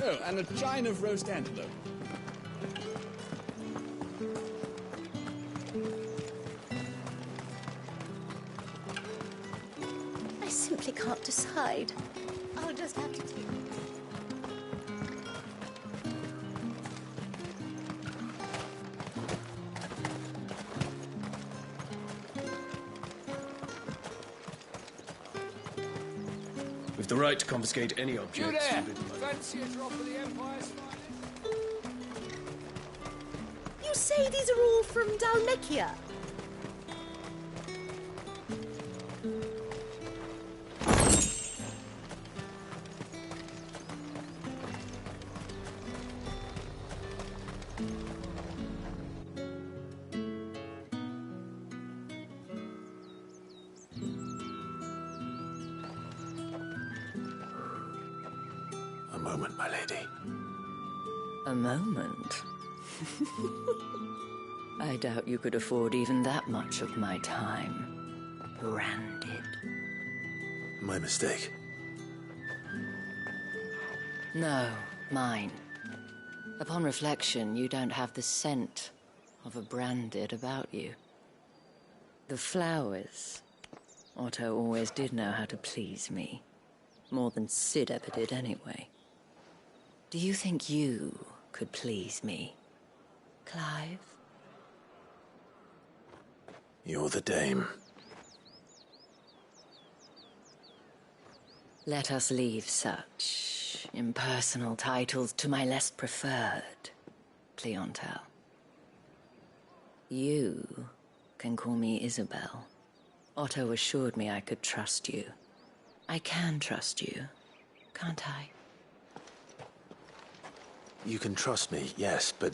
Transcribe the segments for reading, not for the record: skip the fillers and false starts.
Oh, and a chine of roast antelope. I simply can't decide. I'll just have to take... With the right to confiscate any objects. You there! Fancy a drop of the Empire's finest? You say these are all from Dalmekia? A moment, my lady. A moment? I doubt you could afford even that much of my time. Branded. My mistake. No, mine. Upon reflection, you don't have the scent of a branded about you. The flowers. Otto always did know how to please me. More than Sid ever did anyway. Do you think you could please me, Clive? You're the dame. Let us leave such impersonal titles to my less preferred clientele. You can call me Isabel. Otto assured me I could trust you. I can trust you, can't I? You can trust me, yes, but...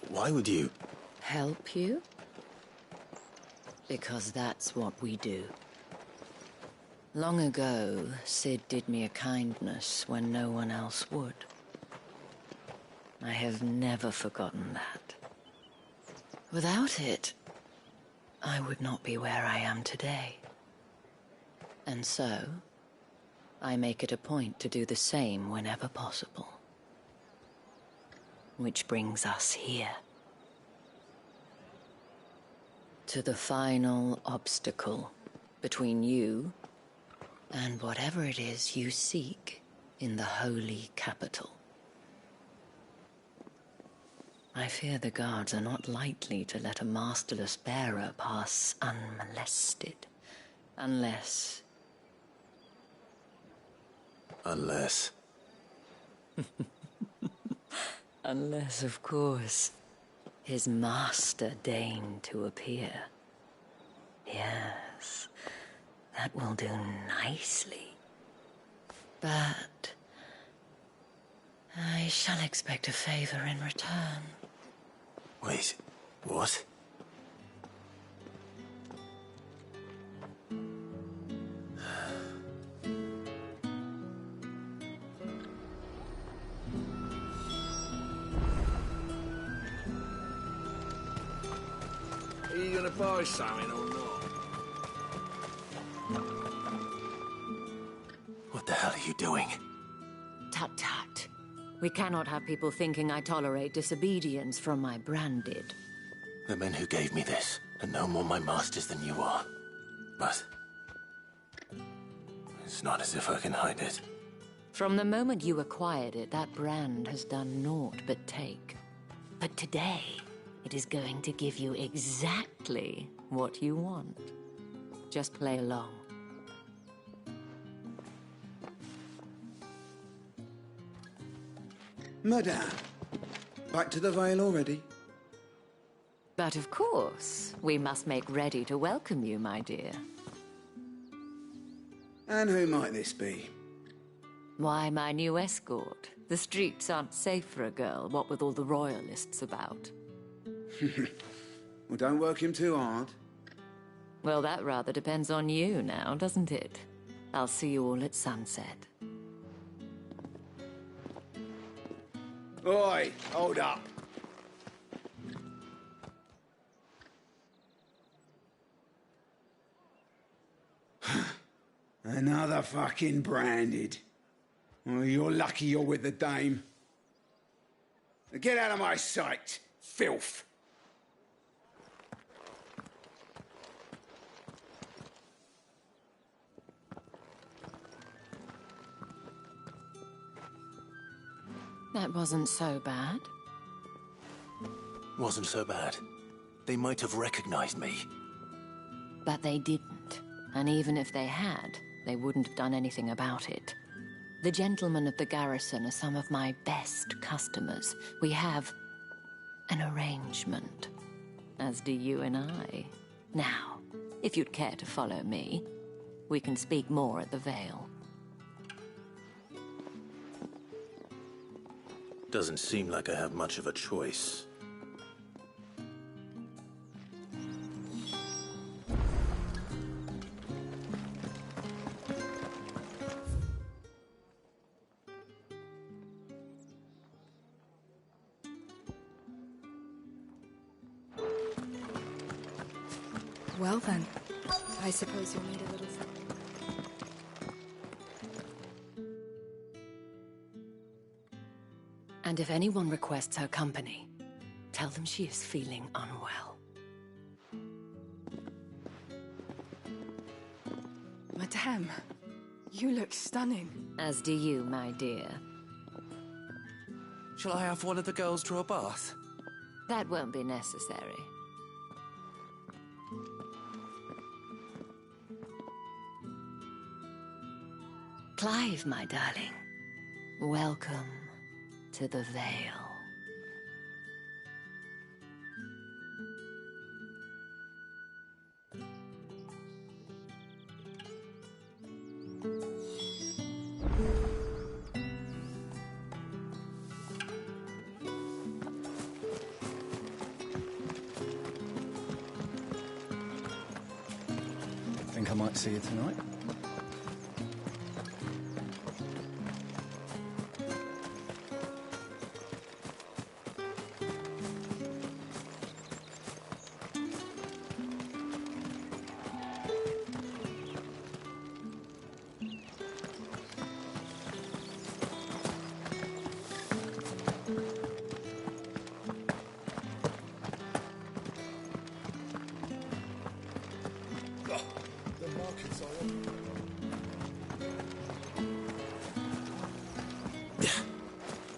why would you... Help you? Because that's what we do. Long ago, Sid did me a kindness when no one else would. I have never forgotten that. Without it, I would not be where I am today. And so, I make it a point to do the same whenever possible. Which brings us here. To the final obstacle between you and whatever it is you seek in the holy capital. I fear the guards are not likely to let a masterless bearer pass unmolested. Unless... Unless... Unless, of course, his master deigned to appear. Yes, that will do nicely. But I shall expect a favor in return. Wait, what? Are you gonna buy something or not? What the hell are you doing? Tut-tut. We cannot have people thinking I tolerate disobedience from my branded. The men who gave me this are no more my masters than you are. But... it's not as if I can hide it. From the moment you acquired it, that brand has done naught but take. But today, it is going to give you exactly what you want. Just play along. Madame, back to the Vale already? But of course, we must make ready to welcome you, my dear. And who might this be? Why, my new escort. The streets aren't safe for a girl, what with all the royalists about. Well, don't work him too hard. Well, that rather depends on you now, doesn't it? I'll see you all at sunset. Oi, hold up. Another fucking branded. Well, you're lucky you're with the dame. Now get out of my sight, filth. That wasn't so bad. Wasn't so bad. They might have recognized me. But they didn't. And even if they had, they wouldn't have done anything about it. The gentlemen of the garrison are some of my best customers. We have an arrangement, as do you and I. Now, if you'd care to follow me, we can speak more at the Vale. Doesn't seem like I have much of a choice. Well then, I suppose you'll need a little something. And if anyone requests her company, tell them she is feeling unwell. Madame, you look stunning. As do you, my dear. Shall I have one of the girls draw a bath? That won't be necessary. Clive, my darling. Welcome to the Vale. Think I might see you tonight?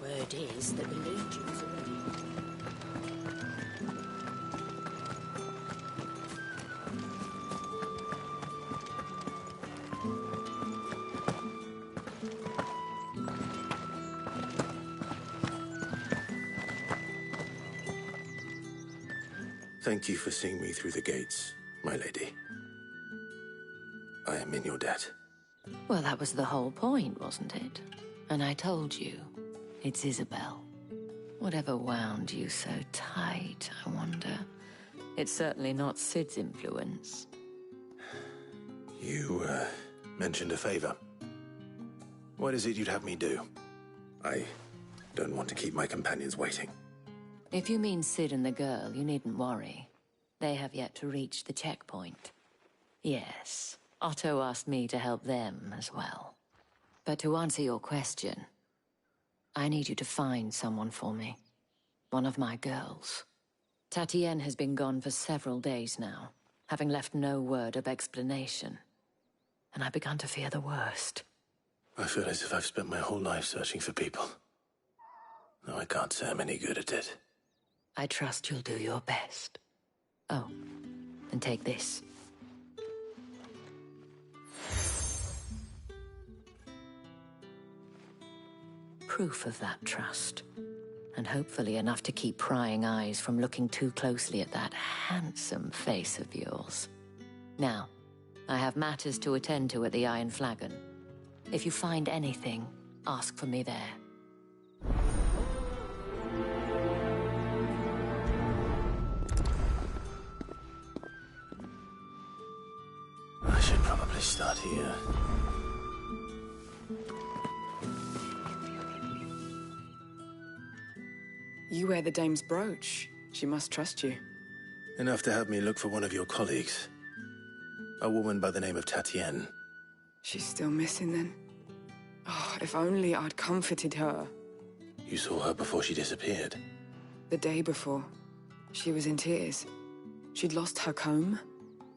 Word is that the legions are ready. Thank you for seeing me through the gates, my lady. I am in your debt. Well, that was the whole point, wasn't it? And I told you, it's Isabel. Whatever wound you so tight, I wonder. It's certainly not Sid's influence. You, mentioned a favor. What is it you'd have me do? I don't want to keep my companions waiting. If you mean Sid and the girl, you needn't worry. They have yet to reach the checkpoint. Yes, Otto asked me to help them as well. But to answer your question, I need you to find someone for me. One of my girls. Tatienne has been gone for several days now, having left no word of explanation. And I've begun to fear the worst. I feel as if I've spent my whole life searching for people. No, I can't say I'm any good at it. I trust you'll do your best. Oh, and take this. Proof of that trust. And hopefully enough to keep prying eyes from looking too closely at that handsome face of yours. Now, I have matters to attend to at the Iron Flagon. If you find anything, ask for me there. I should probably start here. You wear the dame's brooch. She must trust you. Enough to have me look for one of your colleagues. A woman by the name of Tatienne. She's still missing then. Oh, if only I'd comforted her. You saw her before she disappeared. The day before, she was in tears. She'd lost her comb,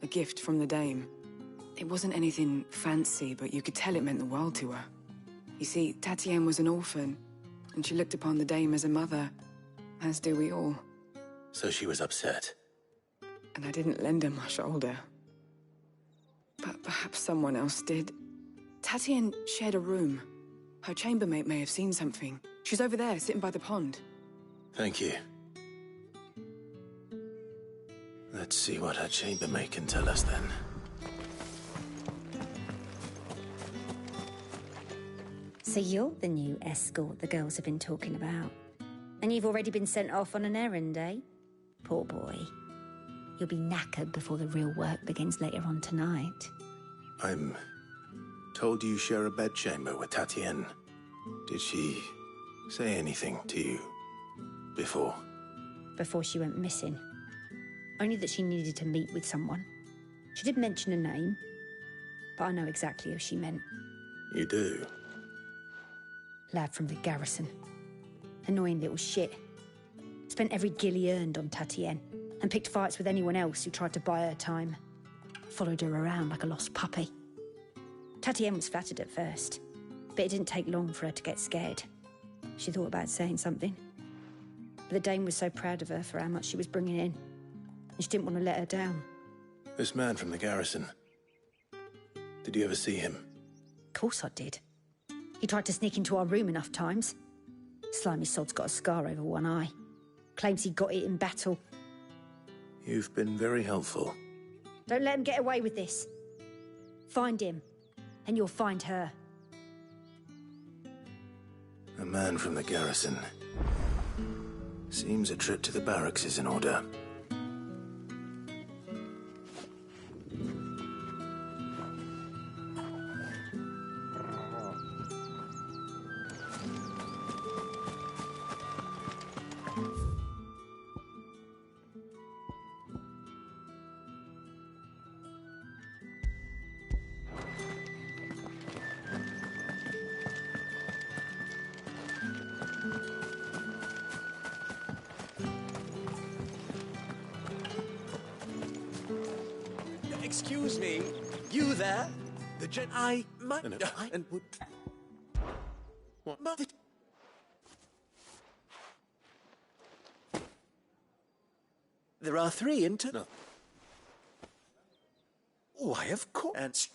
a gift from the dame. It wasn't anything fancy, but you could tell it meant the world to her. You see, Tatienne was an orphan, and she looked upon the dame as a mother, as do we all. So she was upset. And I didn't lend her my shoulder. But perhaps someone else did. Tatienne shared a room. Her chambermaid may have seen something. She's over there, sitting by the pond. Thank you. Let's see what her chambermaid can tell us then. So you're the new escort the girls have been talking about. And you've already been sent off on an errand, eh? Poor boy. You'll be knackered before the real work begins later on tonight. I'm told you share a bedchamber with Tatienne. Did she say anything to you before? Before she went missing. Only that she needed to meet with someone. She did mention a name, but I know exactly who she meant. You do? Lad from the garrison. Annoying little shit. Spent every guil he earned on Tatienne, and picked fights with anyone else who tried to buy her time. Followed her around like a lost puppy. Tatienne was flattered at first, but it didn't take long for her to get scared. She thought about saying something. But the dame was so proud of her for how much she was bringing in, and she didn't want to let her down. This man from the garrison. Did you ever see him? Of course I did. He tried to sneak into our room enough times. Slimy sod's got a scar over one eye. Claims he got it in battle. You've been very helpful. Don't let him get away with this. Find him, and you'll find her. A man from the garrison. Seems a trip to the barracks is in order. Excuse me, you there? The I might... No. and would... What? There are 3 inter... No. Why, of course... And...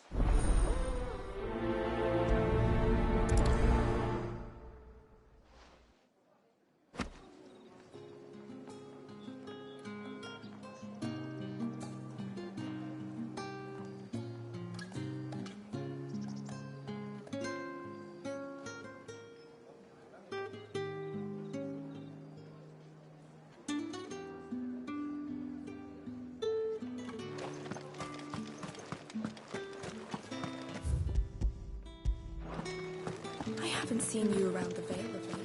I haven't seen you around the Vale of late.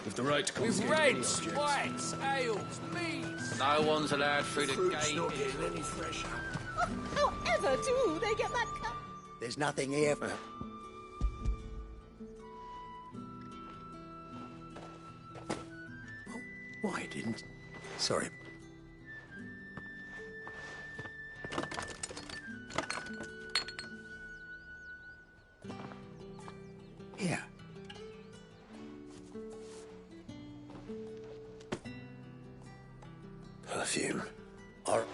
With the right to With reds, whites, ales, meads. No one's allowed through the Fruit's gate. not getting any fresher. However do they get that cup? There's nothing here for... Why didn't... Sorry. Here. Perfume. Or...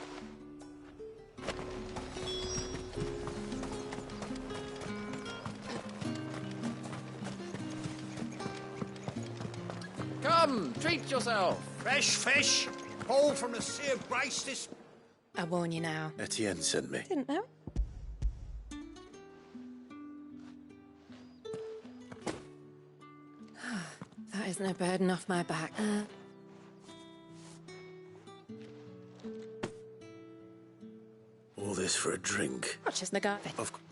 Come, treat yourself. Fresh fish, hauled from the Sea of Grace this... I warn you now. Etienne sent me. Didn't know. That isn't a burden off my back. All this for a drink. Just the guy. Of course.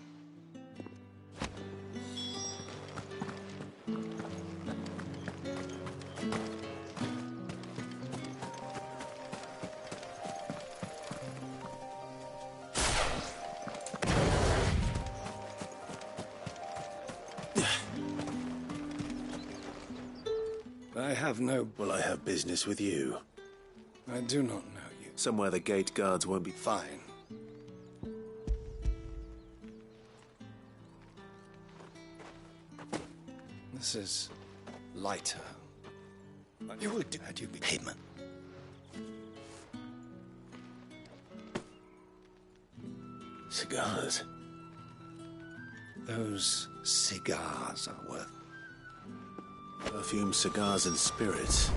I have no... Well, I have business with you. I do not know you. Somewhere the gate guards won't be... Fine. This is lighter. You would do had you be pavement. Cigars. Those cigars are worth... Perfumed cigars and spirits.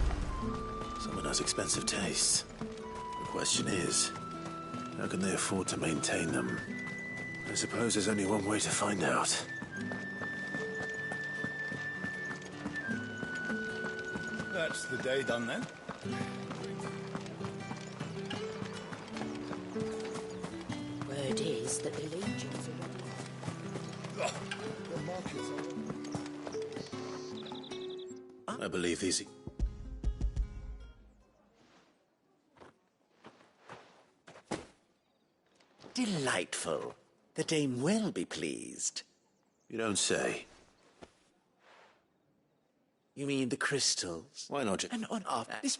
Someone has expensive tastes. The question is, how can they afford to maintain them? I suppose there's only one way to find out. That's the day done then. Word is that the legions are... The markets are... I believe these... Delightful. The dame will be pleased. You don't say. You mean the crystals? Why not just... And on off this...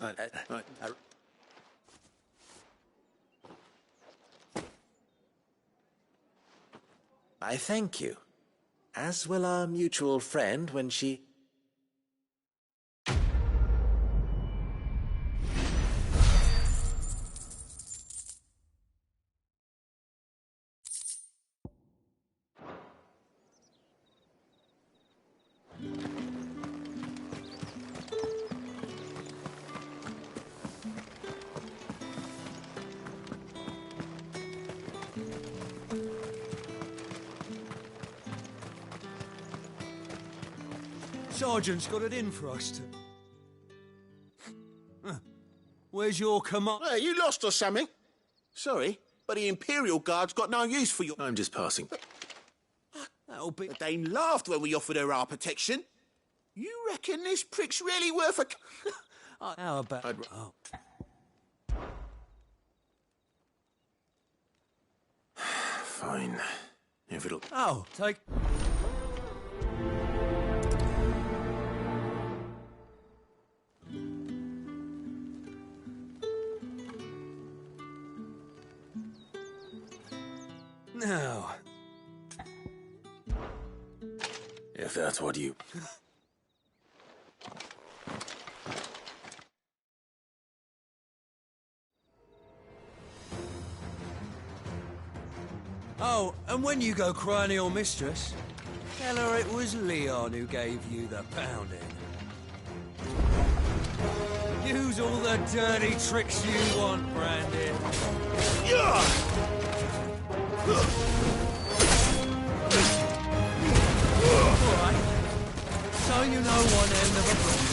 I thank you. As will our mutual friend when she... Sergeant's got it in for us to... Where's your command? Hey, you lost or something? Sorry, but the Imperial Guard's got no use for you. I'm just passing. That'll be... The Dane laughed when we offered her our protection. You reckon this prick's really worth a... How about... Oh. Fine. If it'll... Oh, take... Now... If that's what you... Oh, and when you go crying to your mistress, tell her it was Leon who gave you the pounding. Use all the dirty tricks you want, Brandon. Alright. So you know one end of a bridge.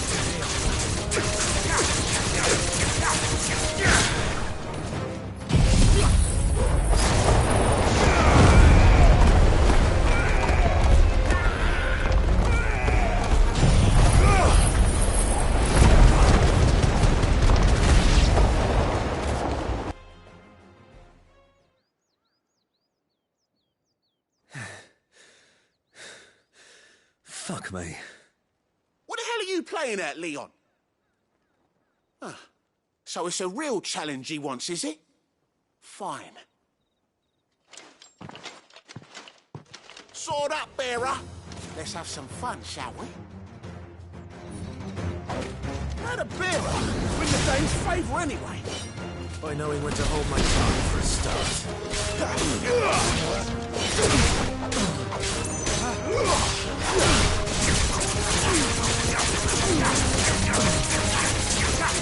Fuck me. What the hell are you playing at, Leon? Ah, so it's a real challenge he wants, is it? Fine. Sword up, bearer. Let's have some fun, shall we? How the bearer win the Dane's favour anyway? By knowing when to hold my tongue for a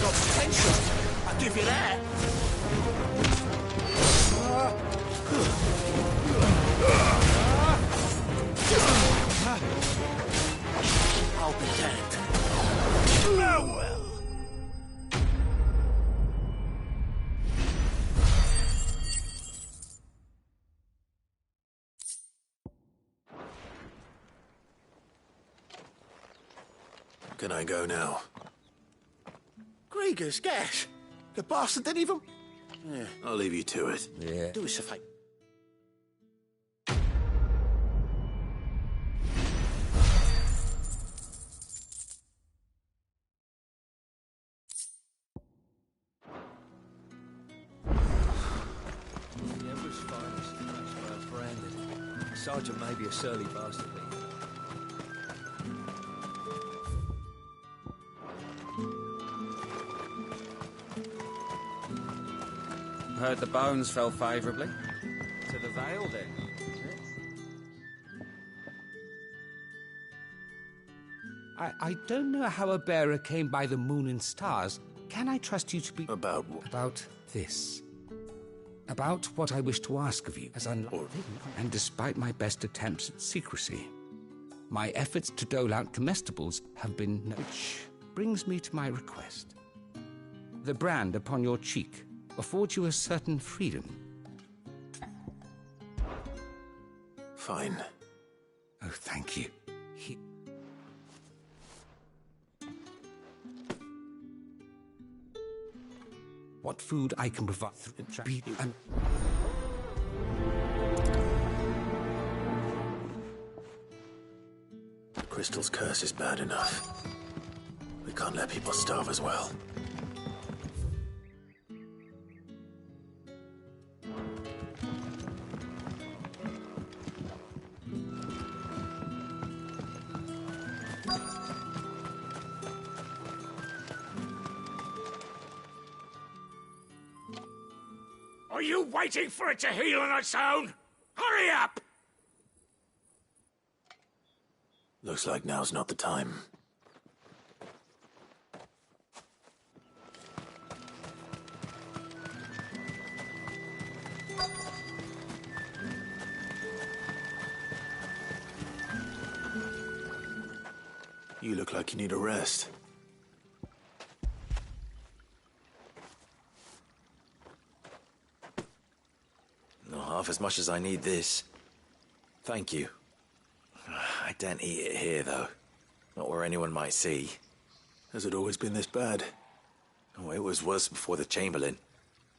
Got potential. I'll give you that. I'll be damned. Oh well. Can I go now? Kriegers, gas. The bastard didn't even... Yeah, I'll leave you to it. Yeah. Do us a favour. The Emperor's finest, that's well branded. Sergeant may be a surly bastard, but Heard the bones fell favourably. To the Vale, then. I don't know how a bearer came by the moon and stars. Can I trust you to be... About what? About this. About what I wish to ask of you as unlikely, and despite my best attempts at secrecy, my efforts to dole out comestibles have been... Which brings me to my request. The brand upon your cheek affords you a certain freedom. Fine. Oh, thank you. What food I can provide The crystal's curse is bad enough. We can't let people starve as well. Are you waiting for it to heal on its own? Hurry up! Looks like now's not the time. You look like you need a rest. Not half as much as I need this. Thank you. I daren't eat it here, though. Not where anyone might see. Has it always been this bad? Oh, it was worse before the Chamberlain.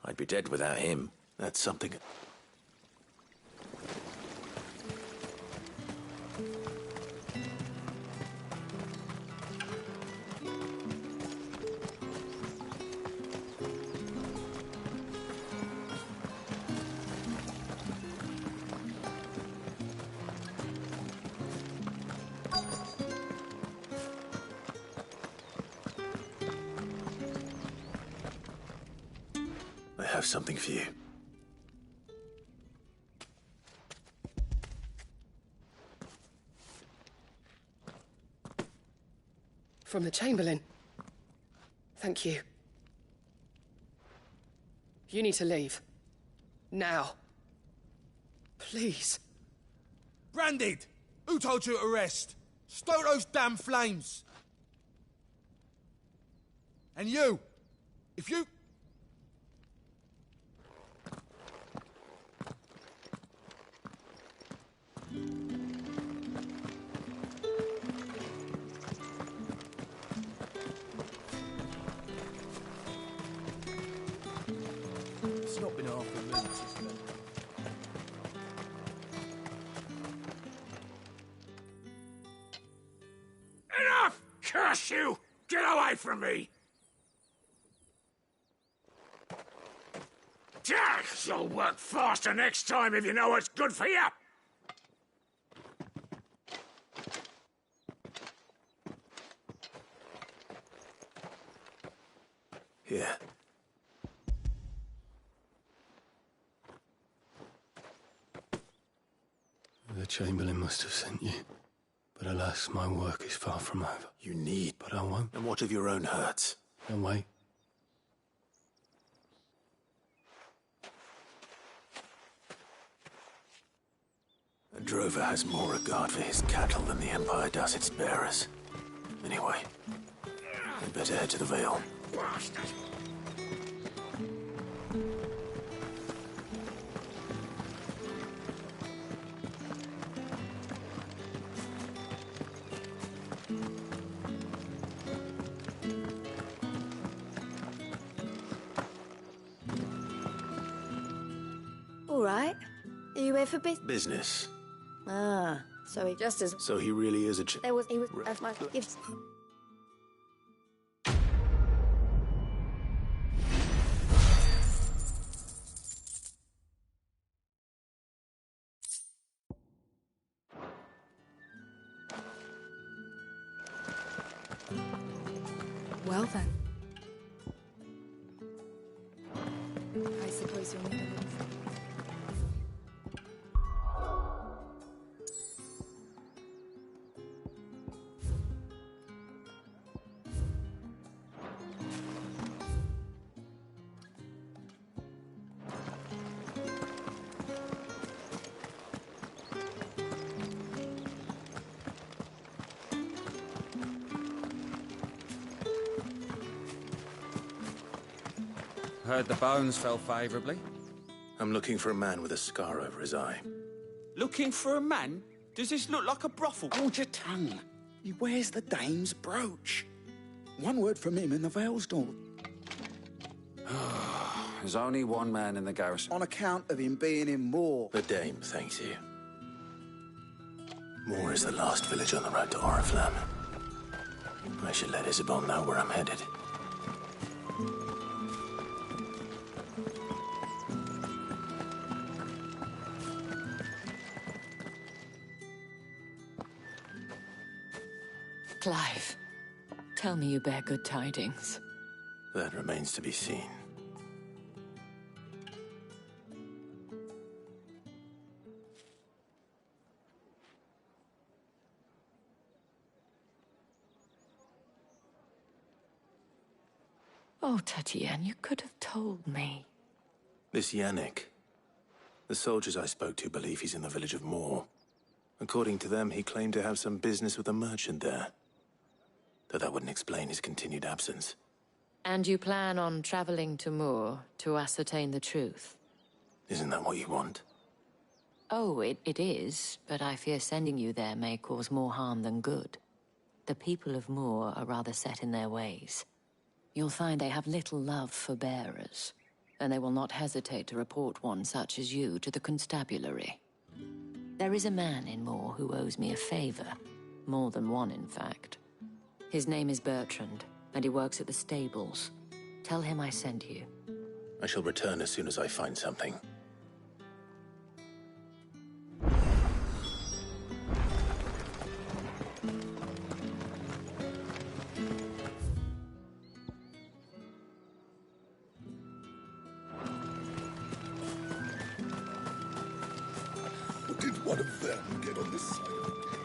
I'd be dead without him. That's something... I have something for you. From the Chamberlain. Thank you. You need to leave. Now. Please. Branded! Who told you to arrest? Stoke those damn flames! And you! If you... it's not been half a minute since then. Enough! Curse you! Get away from me! You'll work faster next time if you know what's good for you! Here. The Chamberlain must have sent you. But alas, my work is far from over. You need... But I won't. And what of your own hurts? Don't wait. A drover has more regard for his cattle than the Empire does its bearers. Anyway, I'd better head to the Vale. Bastard! you here for Business. Ah, so he just as... So he really is a He was my gifts. Well then. I suppose you'll need a little... Heard the bones fell favourably. I'm looking for a man with a scar over his eye. Looking for a man? Does this look like a brothel? Hold your tongue. He wears the dame's brooch. One word from him and the veil's drawn. There's only one man in the garrison. On account of him being in Moor. The dame thanks you. Moor is the last village on the road to Oriflamme. I should let Isabel know where I'm headed. Clive, tell me you bear good tidings. That remains to be seen. Oh, Tatienne, you could have told me. This Yannick. The soldiers I spoke to believe he's in the village of Moor. According to them, he claimed to have some business with a merchant there. Though that wouldn't explain his continued absence. And you plan on traveling to Moor to ascertain the truth? Isn't that what you want? Oh, it is, but I fear sending you there may cause more harm than good. The people of Moor are rather set in their ways. You'll find they have little love for bearers, and they will not hesitate to report one such as you to the constabulary. There is a man in Moor who owes me a favor. More than one, in fact. His name is Bertrand, and he works at the stables. Tell him I sent you. I shall return as soon as I find something. Did one of them get on this side of the gate?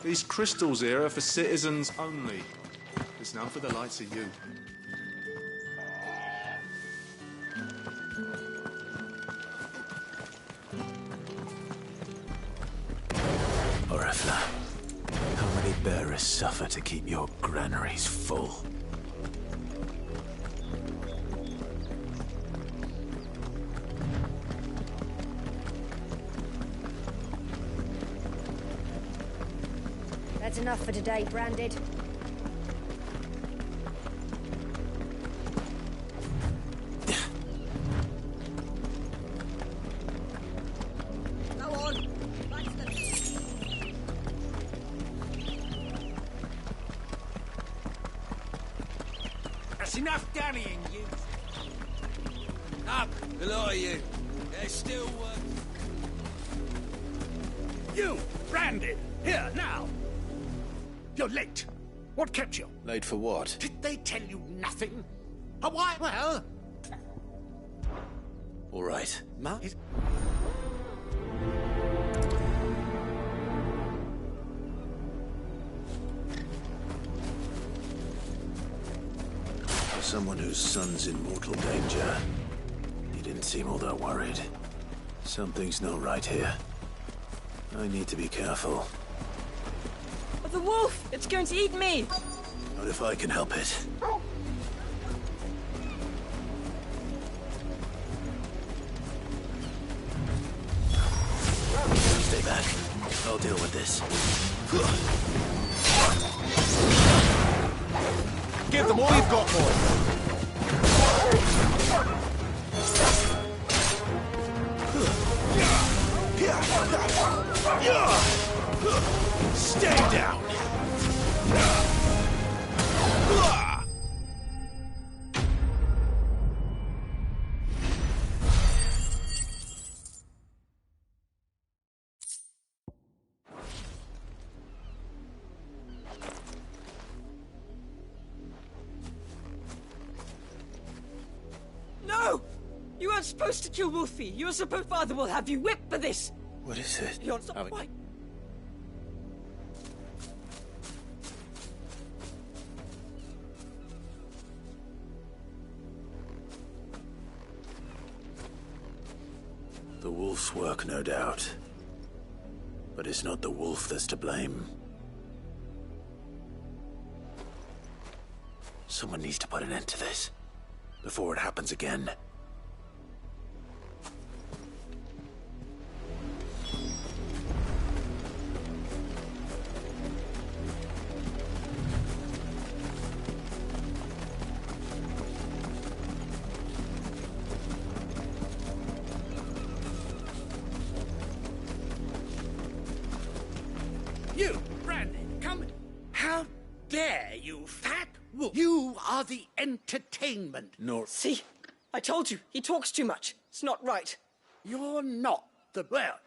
These crystals here are for citizens only. There's none for the likes of you. Oriflamme, how many bearers suffer to keep your granaries full? That's enough for today, Branded. Go on. That's enough dallying, you. Up, the lot of you. There's still work. You, Branded, here, now. You're late. What kept you? Late for what? Did they tell you nothing? Oh, why? Well... All right. For someone whose son's in mortal danger, he didn't seem all that worried. Something's not right here. I need to be careful. The wolf! It's going to eat me! Not if I can help it. Stay back. I'll deal with this. Give them all you've got, boy. Stay down! No! You weren't supposed to kill Wolfie. You were supposed... Father will have you whipped for this. What is it? You're not... Why? The wolf's work, no doubt. But it's not the wolf that's to blame. Someone needs to put an end to this, before it happens again. You, Brandon, come. How dare you, fat wolf? You are the entertainment. Nor... See? I told you. He talks too much. It's not right. You're not the... Well...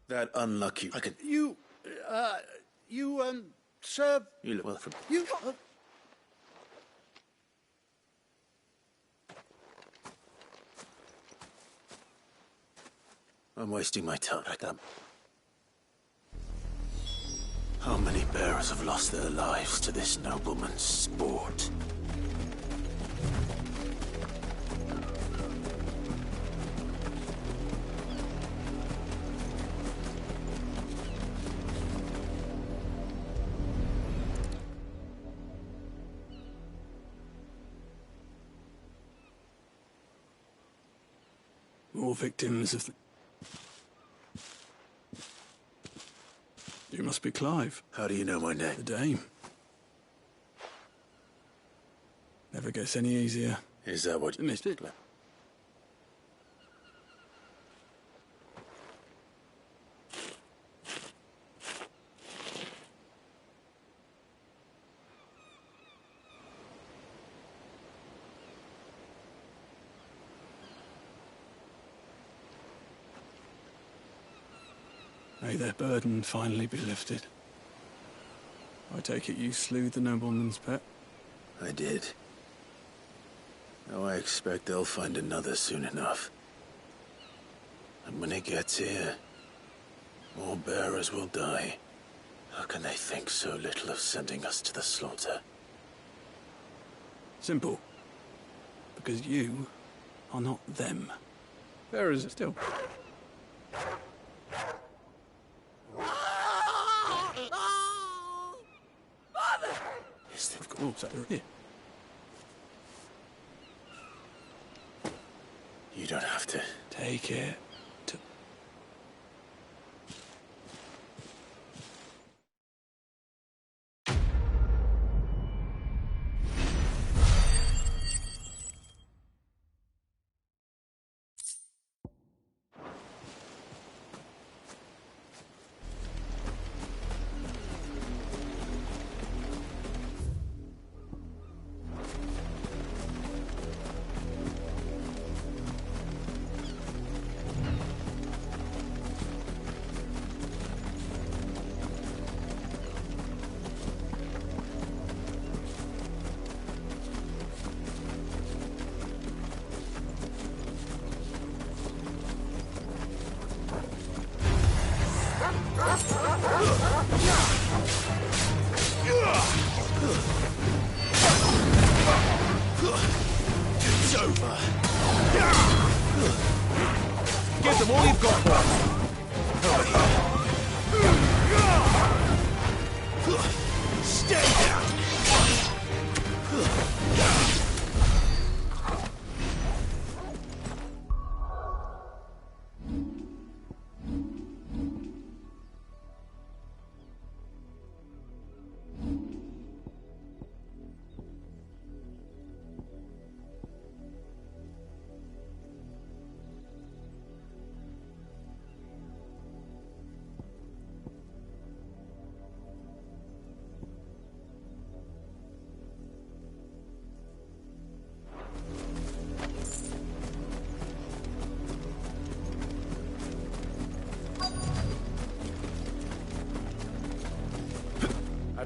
That unlucky... I can... You, serve... You look well from... You... I'm wasting my time. How many bearers have lost their lives to this nobleman's sport? More victims of the... You must be Clive. How do you know my name? The Dame. Never gets any easier. Is that what you missed it? May their burden finally be lifted. I take it you slew the nobleman's pet? I did. Now I expect they'll find another soon enough. And when it gets here, more bearers will die. How can they think so little of sending us to the slaughter? Simple. Because you are not them. Bearers still. Is that... Of course, over here. You don't have to. Take it.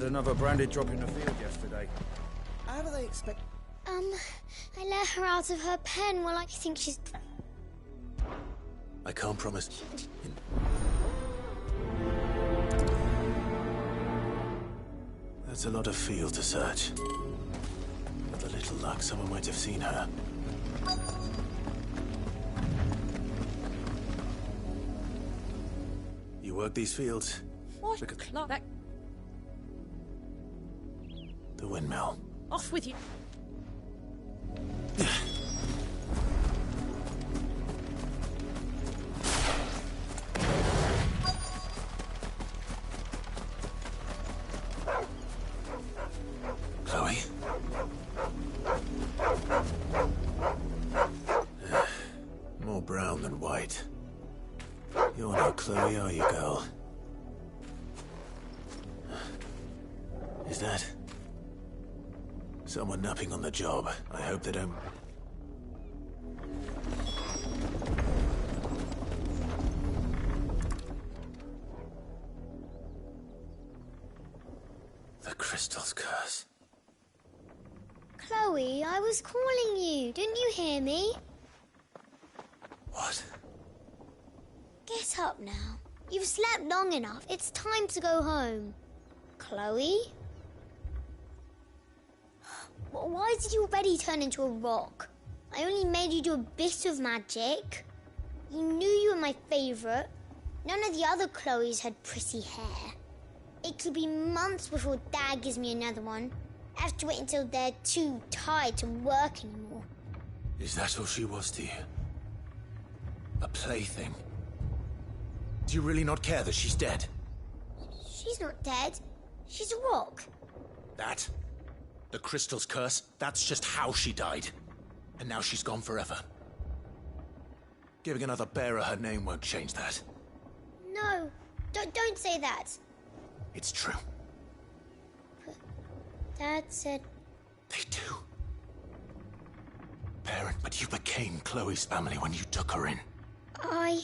another branded drop in the field yesterday. How do they expect... I let her out of her pen while I think she's... I can't promise. That's a lot of field to search. With a little luck, someone might have seen her. You work these fields? What? That... The windmill. Off with you. Chloe? More brown than white. You're not Chloe, are you, girl? Is that... someone napping on the job? I hope they don't... The crystal's curse. Chloe, I was calling you. Didn't you hear me? What? Get up now. You've slept long enough. It's time to go home. Chloe? Why did you already turn into a rock? I only made you do a bit of magic. You knew you were my favourite. None of the other Chloes had pretty hair. It could be months before Dad gives me another one. I have to wait until they're too tired to work anymore. Is that all she was to you? A plaything? Do you really not care that she's dead? She's not dead. She's a rock. That? The crystal's curse? That's just how she died. And now she's gone forever. Giving another bearer her name won't change that. No, don't say that. It's true. Dad said... They do. Parent, but you became Chloe's family when you took her in. I...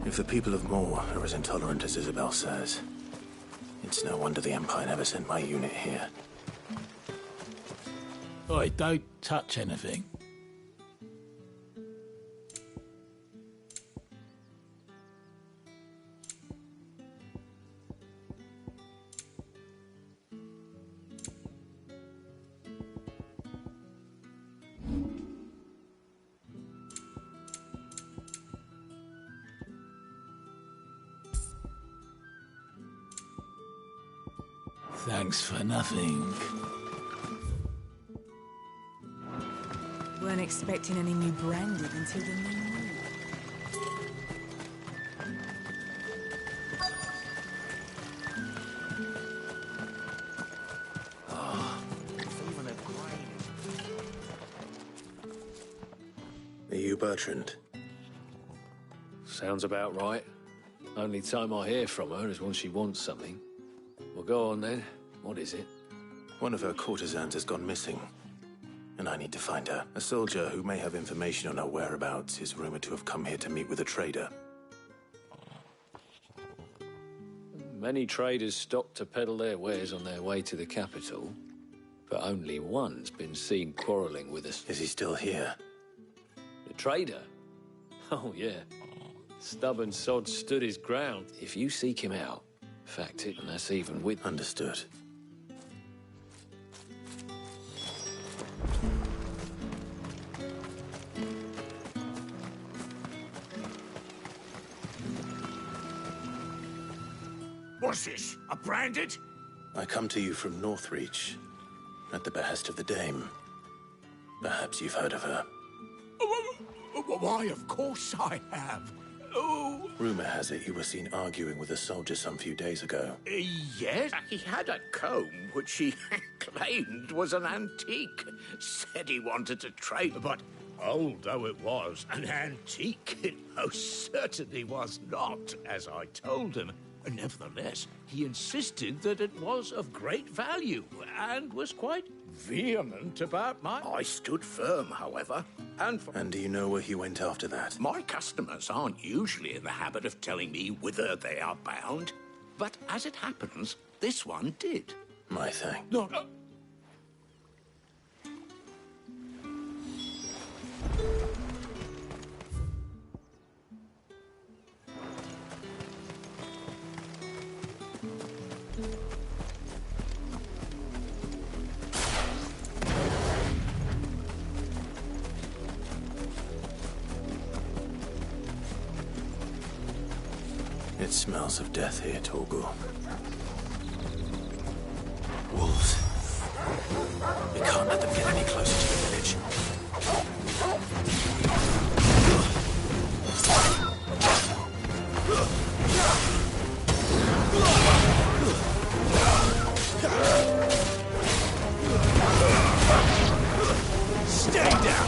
If the people of Moor are as intolerant as Isabel says, it's no wonder the Empire never sent my unit here. Oi, don't touch anything. Thanks for nothing. Weren't expecting any new branding until the new moon. Are you Bertrand? Sounds about right. Only time I hear from her is when she wants something. Well, go on then. What is it? One of her courtesans has gone missing, and I need to find her. A soldier who may have information on her whereabouts is rumored to have come here to meet with a trader. Many traders stop to peddle their wares on their way to the capital, but only one's been seen quarrelling with us. Is he still here? The trader? Oh, yeah. Stubborn sod stood his ground. If you seek him out, fact it, and that's even with... Understood. What's this? A branded? I come to you from Northreach. at the behest of the Dame. Perhaps you've heard of her. Why, of course I have. Oh. Rumor has it you were seen arguing with a soldier some few days ago. Yes, he had a comb which he claimed was an antique. Said he wanted to trade, but old though it was, an antique it most certainly was not, as I told him. Nevertheless, he insisted that it was of great value, and was quite vehement about I stood firm, however, and do you know where he went after that? My customers aren't usually in the habit of telling me whither they are bound, but as it happens, this one did. My thanks. No, It smells of death here, Torgal. Wolves. We can't let them get any closer to the village. stay down!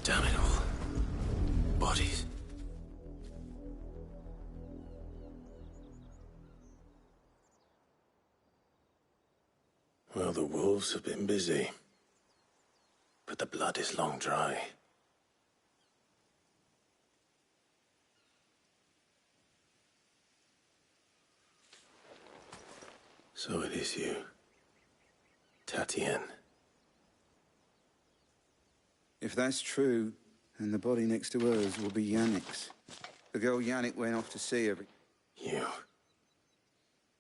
Damn it all. Bodies. Well, the wolves have been busy. But the blood is long dry. So it is you, Tatienne. If that's true, then the body next to hers will be Yannick's. The girl Yannick went off to see every... You?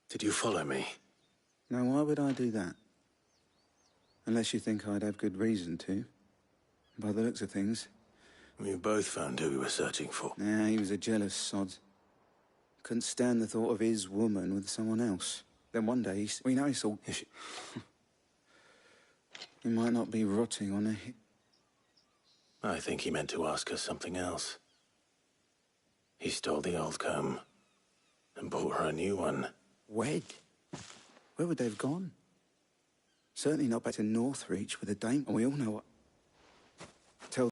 Did you follow me? Now, why would I do that? Unless you think I'd have good reason to. By the looks of things. We both found who we were searching for. Nah, he was a jealous sod. Couldn't stand the thought of his woman with someone else. Then one day, we know it's all... He might not be rotting on a hip. I think he meant to ask us something else. He stole the old comb and bought her a new one. Wed? Where would they have gone? Certainly not back to Northreach with a dame, and we all know what... Tell...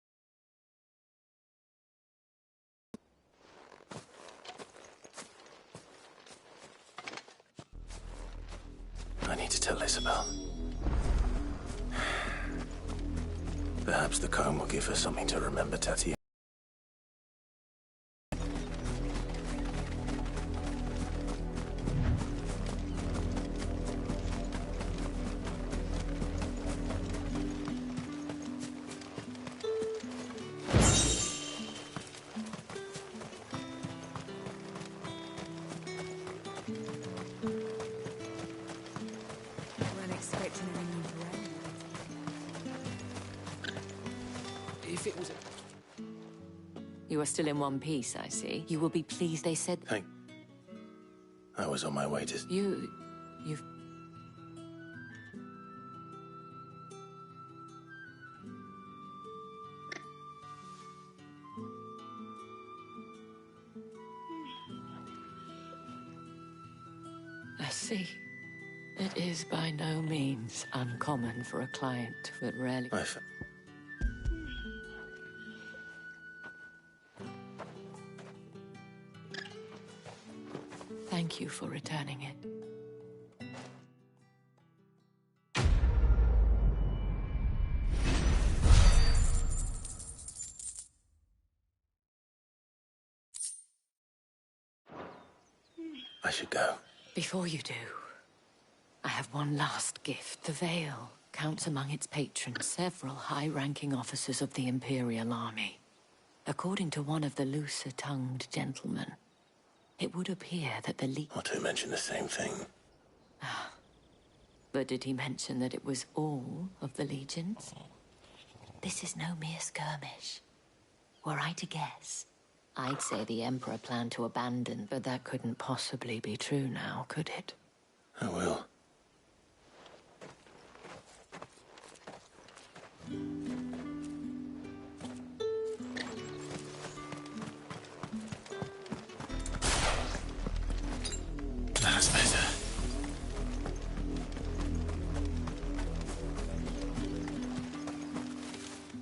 I need to tell Isabel. Perhaps the comb will give her something to remember, Tatienne. Weren't expecting any bread. If it was... You are still in one piece, I see. You will be pleased they said... I was on my way to... You've... I see. It is by no means uncommon for a client that rarely... Thank you for returning it. I should go. Before you do, I have one last gift. The Veil counts among its patrons several high-ranking officers of the Imperial Army. According to one of the looser-tongued gentlemen, it would appear that the Or two mention the same thing. But did he mention that it was all of the legions? This is no mere skirmish. Were I to guess, I'd say the Emperor planned to abandon, but that couldn't possibly be true now, could it? I will. That's better.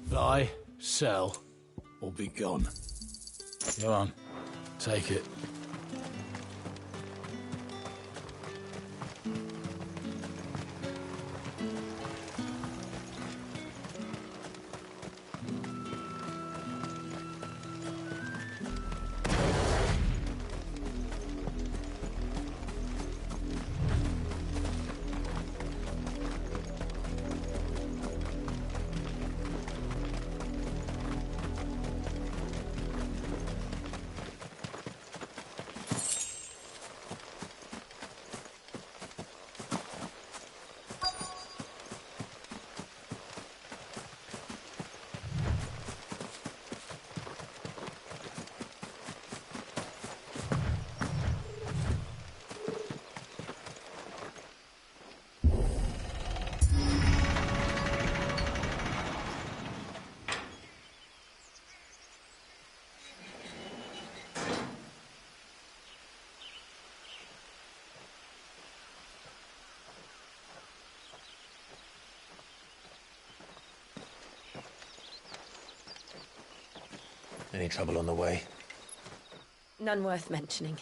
Buy, sell, or be gone. Go on, take it. Any trouble on the way? None worth mentioning.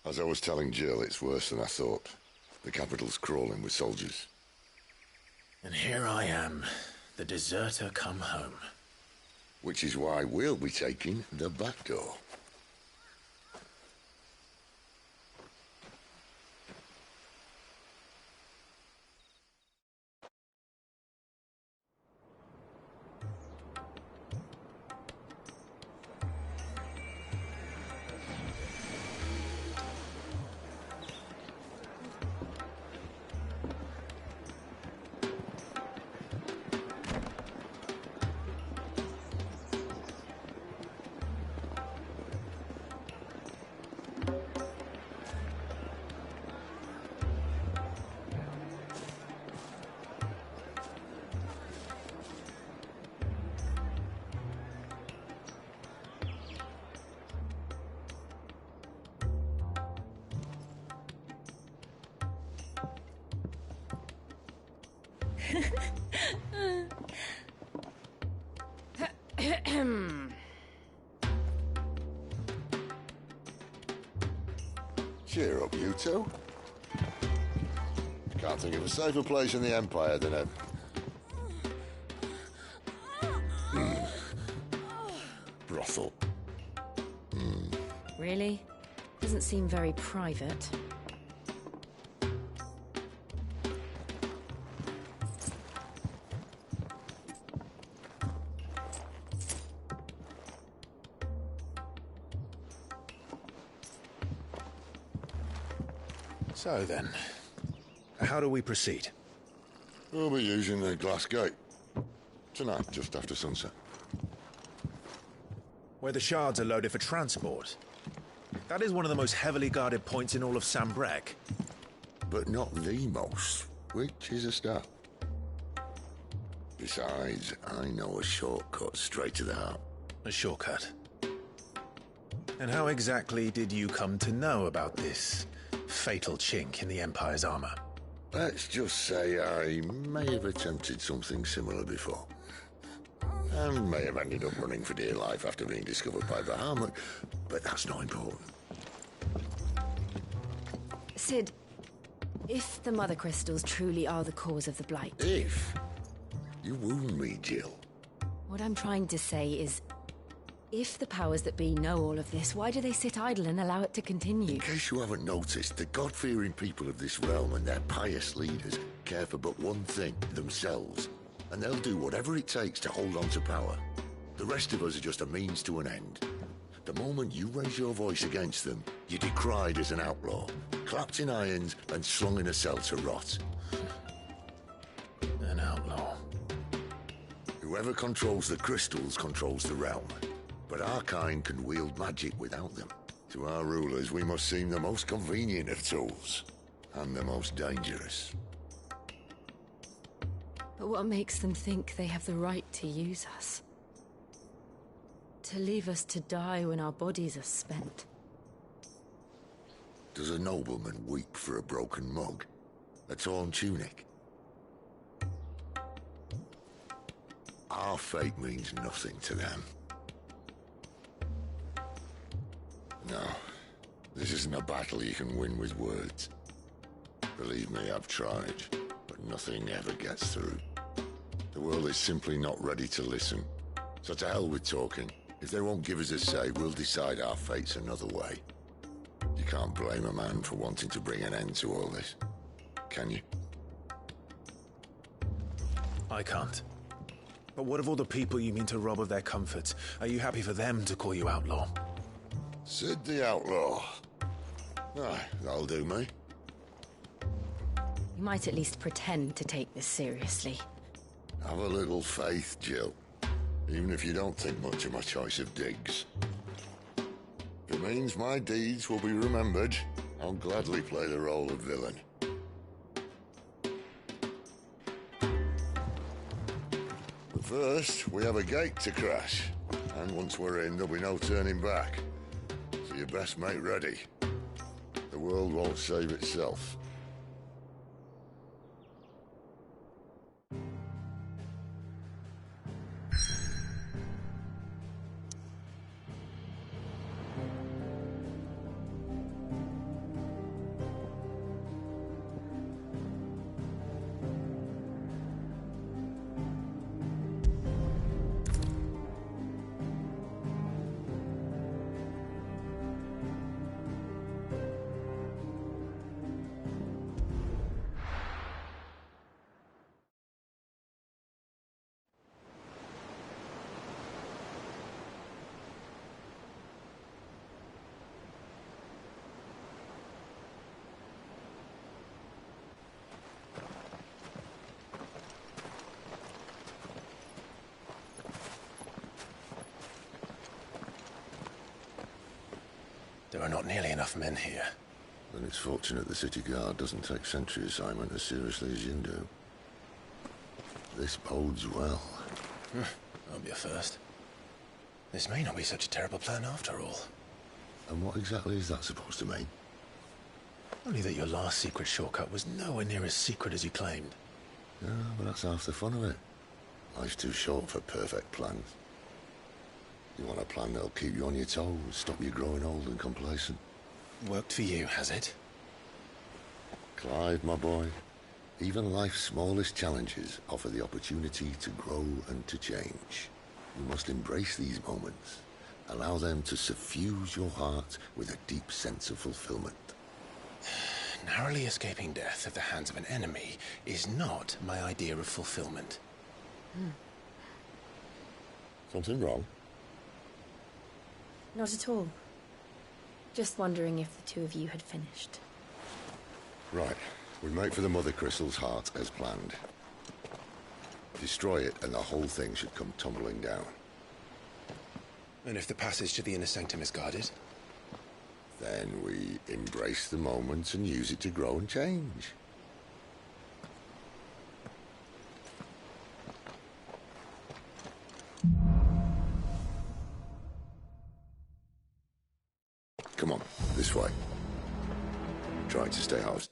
As I was telling Jill, it's worse than I thought. The capital's crawling with soldiers. And here I am, the deserter come home. Which is why we'll be taking the back door. Cheer up, you two. Can't think of a safer place in the Empire than a... brothel. Really? Doesn't seem very private. So then, how do we proceed? We'll be using the glass gate. Tonight, just after sunset. Where the shards are loaded for transport. That is one of the most heavily guarded points in all of Sambrek. But not the most, which is a start. Besides, I know a shortcut straight to the heart. A shortcut? And how exactly did you come to know about this fatal chink in the Empire's armor? Let's just say I may have attempted something similar before. And may have ended up running for dear life after being discovered by Bahamut, but that's not important. Sid, if the Mother Crystals truly are the cause of the Blight... If? You wound me, Jill. What I'm trying to say is, If the powers that be know all of this, why do they sit idle and allow it to continue? In case you haven't noticed, the God-fearing people of this realm and their pious leaders care for but one thing, themselves. And they'll do whatever it takes to hold on to power. The rest of us are just a means to an end. The moment you raise your voice against them, you're decried as an outlaw, clapped in irons and slung in a cell to rot. An outlaw. Whoever controls the crystals controls the realm. But our kind can wield magic without them. To our rulers, we must seem the most convenient of tools, and the most dangerous. But what makes them think they have the right to use us? To leave us to die when our bodies are spent? Does a nobleman weep for a broken mug? A torn tunic? Our fate means nothing to them. No, this isn't a battle you can win with words. Believe me, I've tried, but nothing ever gets through. The world is simply not ready to listen. So to hell with talking. If they won't give us a say, we'll decide our fates another way. You can't blame a man for wanting to bring an end to all this, can you? I can't. But what of all the people you mean to rob of their comforts? Are you happy for them to call you outlaw? Sid the Outlaw. Aye, that'll do me. You might at least pretend to take this seriously. Have a little faith, Jill. Even if you don't think much of my choice of digs. If it means my deeds will be remembered, I'll gladly play the role of villain. But first, we have a gate to crash. And once we're in, there'll be no turning back. So you best make ready. The world won't save itself. There are not nearly enough men here. Then it's fortunate the city guard doesn't take sentry assignment as seriously as you do. This bodes well. That'll be a first. This may not be such a terrible plan after all. And what exactly is that supposed to mean? Only that your last secret shortcut was nowhere near as secret as you claimed. Yeah, but that's half the fun of it. Life's too short for perfect plans. You want a plan that'll keep you on your toes, stop you growing old and complacent. Worked for you, has it? Clive, my boy, even life's smallest challenges offer the opportunity to grow and to change. You must embrace these moments. Allow them to suffuse your heart with a deep sense of fulfillment. Narrowly escaping death at the hands of an enemy is not my idea of fulfillment. Something wrong? Not at all. Just wondering if the two of you had finished. Right. We make for the Mother Crystal's heart as planned. Destroy it and the whole thing should come tumbling down. And if the passage to the inner sanctum is guarded? Then we embrace the moment and use it to grow and change. Come on, this way. Trying to stay housed.